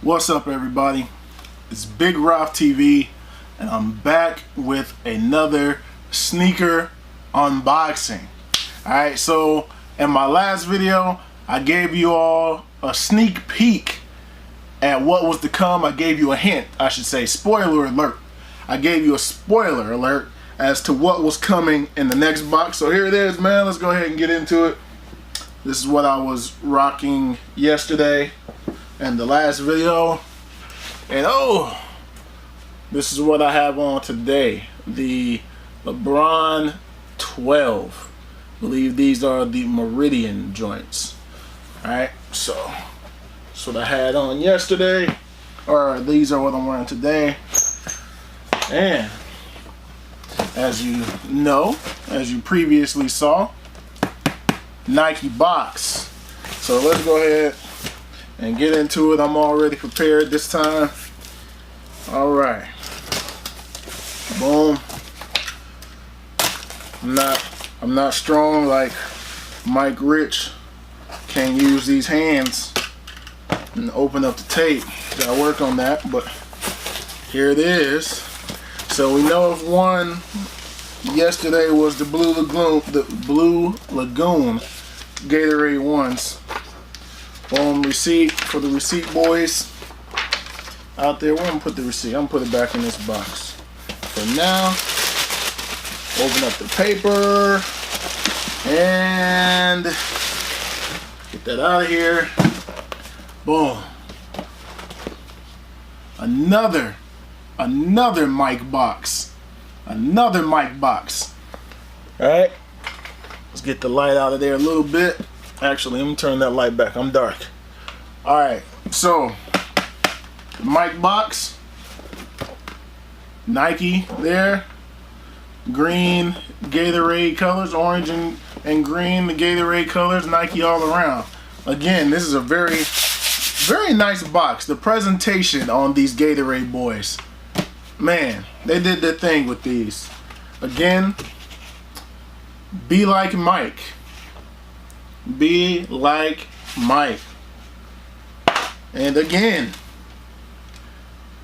What's up, everybody? It's Big Grape TV, and I'm back with another sneaker unboxing. Alright, so in my last video, I gave you all a sneak peek at what was to come. I gave you a hint, I should say, spoiler alert. I gave you a spoiler alert as to what was coming in the next box. So here it is, man. Let's go ahead and get into it. This is what I was rocking yesterday and the last video, and oh, this is what I have on today, the LeBron 12. I believe these are the Meridian joints. Alright, so that's what I had on yesterday, or these are what I'm wearing today. And as you know, as you previously saw, Nike box. So let's go ahead and get into it. I'm already prepared this time. All right. Boom. I'm not strong like Mike Rich. Can't use these hands and open up the tape. Gotta work on that, but here it is. So we know if one yesterday was the Blue Lagoon Gatorade ones. Boom, receipt for the receipt boys out there. Where I'm gonna put the receipt? I'm gonna put it back in this box. For now, open up the paper and get that out of here. Boom. Another Mike box. Another Mike box. Alright. Let's get the light out of there a little bit. Actually, let me turn that light back. I'm dark. Alright, so the Mike box, Nike there, green Gatorade colors, orange and green, the Gatorade colors, Nike all around. Again, this is a very nice box. The presentation on these Gatorade boys, man, they did their thing with these. Again, be like Mike. Be like Mike. And again,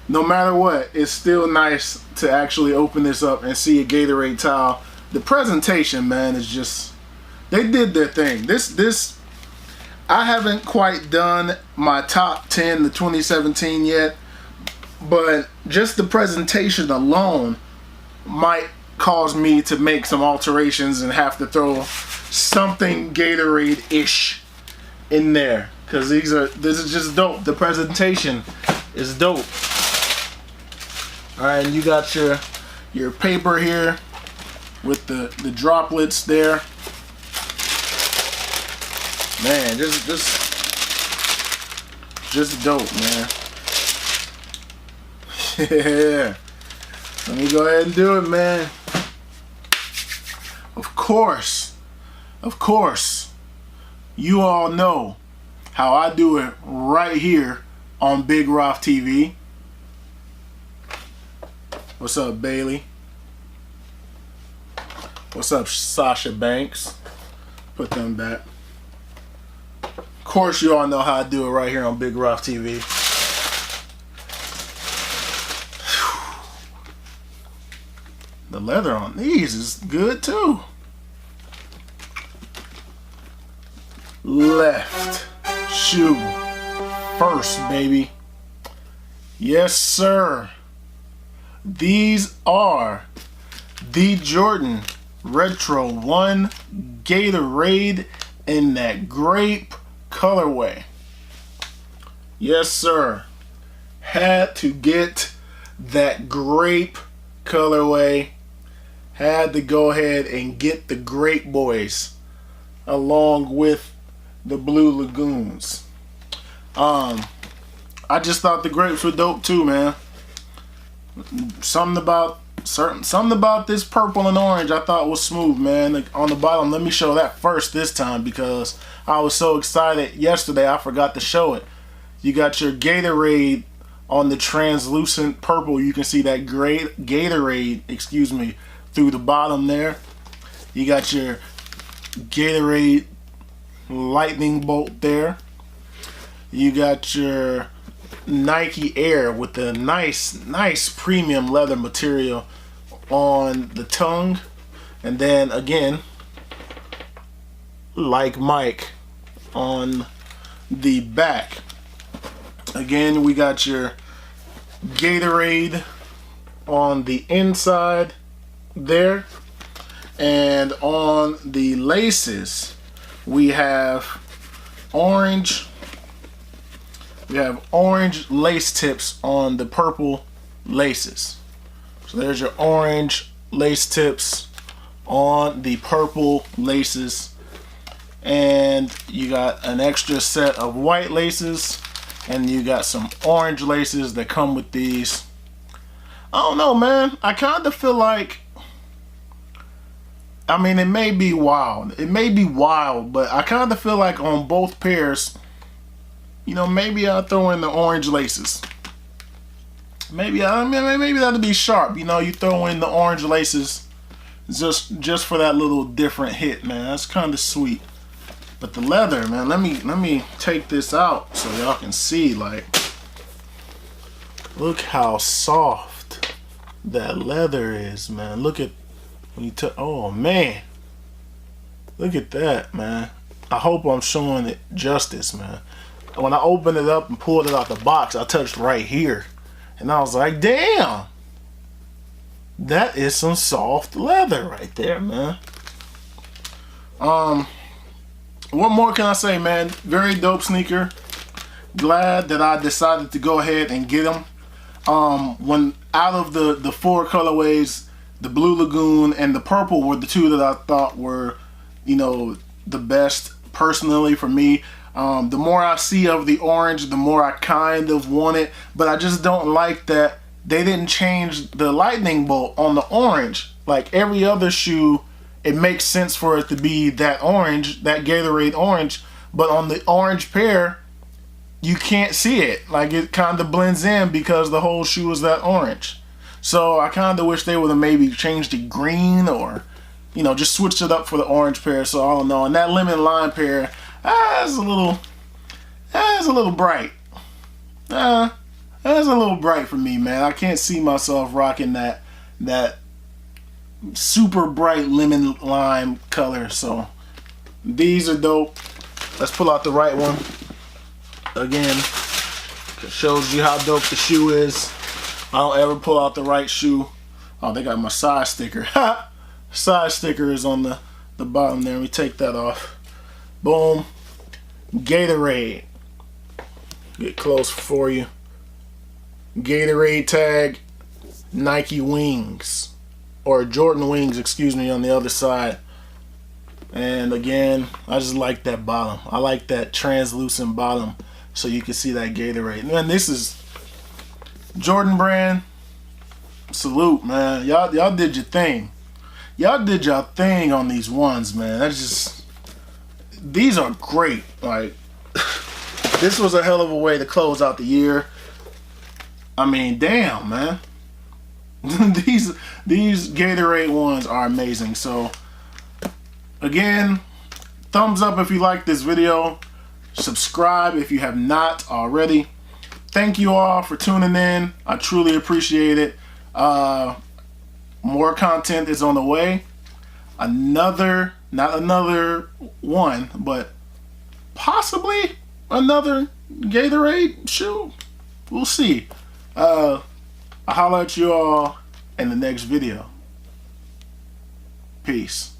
no matter what, it's still nice to actually open this up and see a Gatorade towel. The presentation, man, is just, they did their thing. This I haven't quite done my top 10 to 2017 yet, but just the presentation alone might cause me to make some alterations and have to throw something Gatorade-ish in there, because this is just dope. The presentation is dope. Alright, and you got your paper here with the droplets there. Man, just dope, man. Yeah. Let me go ahead and do it, man. Of course, you all know how I do it right here on Big Grape TV. What's up, Bailey? What's up, Sasha Banks? Put them back. Of course, you all know how I do it right here on Big Grape TV. The leather on these is good too. Left shoe first, baby. Yes, sir. These are the Jordan Retro 1 Gatorade in that grape colorway. Yes, sir. Had to get that grape colorway. Had to go ahead and get the Grape boys along with the Blue Lagoons. I just thought the grapes were dope too, man. Something about this purple and orange I thought was smooth, man. Like on the bottom, let me show that first this time because I was so excited yesterday I forgot to show it. You got your Gatorade on the translucent purple. You can see that great Gatorade, excuse me, through the bottom there. You got your Gatorade lightning bolt there. You got your Nike Air with the nice premium leather material on the tongue, and then again, like Mike, on the back. Again, we got your Gatorade on the inside there, and on the laces we have orange. We have orange lace tips on the purple laces. So there's your orange lace tips on the purple laces. And you got an extra set of white laces. And you got some orange laces that come with these. I don't know, man. I kind of feel like, I mean, it may be wild. It may be wild, but I kind of feel like on both pairs, you know, maybe I'll throw in the orange laces. Maybe maybe that'll be sharp. You know, you throw in the orange laces just for that little different hit, man. That's kind of sweet. But the leather, man, let me take this out so y'all can see. Like, look how soft that leather is, man. Look at when you oh man, look at that, man. I hope I'm showing it justice, man. When I opened it up and pulled it out the box, I touched right here. And I was like, damn. That is some soft leather right there, man. What more can I say, man? Very dope sneaker. Glad that I decided to go ahead and get them. When out of the four colorways, the Blue Lagoon and the purple were the two that I thought were, you know, the best personally for me. The more I see of the orange, the more I kind of want it, but I just don't like that they didn't change the lightning bolt on the orange. Like every other shoe, it makes sense for it to be that orange, that Gatorade orange, but on the orange pair, you can't see it. Like it kind of blends in because the whole shoe is that orange. So I kind of wish they would have maybe changed it green, or, you know, just switched it up for the orange pair. So I don't know. And that lemon lime pair, it's a little bright. That's a little bright for me, man. I can't see myself rocking that super bright lemon lime color. So these are dope. Let's pull out the right one again. It shows you how dope the shoe is. I don't ever pull out the right shoe. Oh, they got my size sticker. Ha! Size sticker is on the bottom there. Let me take that off. Boom. Gatorade. Get close for you. Gatorade tag. Nike wings. Or Jordan wings, excuse me, on the other side. And again, I just like that bottom. I like that translucent bottom so you can see that Gatorade. Man, this is Jordan brand. Salute, man. Y'all did your thing. Y'all did your thing on these ones, man. That's just, these are great. Like, this was a hell of a way to close out the year. I mean, damn, man. these Gatorade ones are amazing. So again, thumbs up if you like this video. Subscribe if you have not already. Thank you all for tuning in. I truly appreciate it. More content is on the way. Not another one, but possibly another Gatorade shoe. We'll see. I'll holler at you all in the next video. Peace.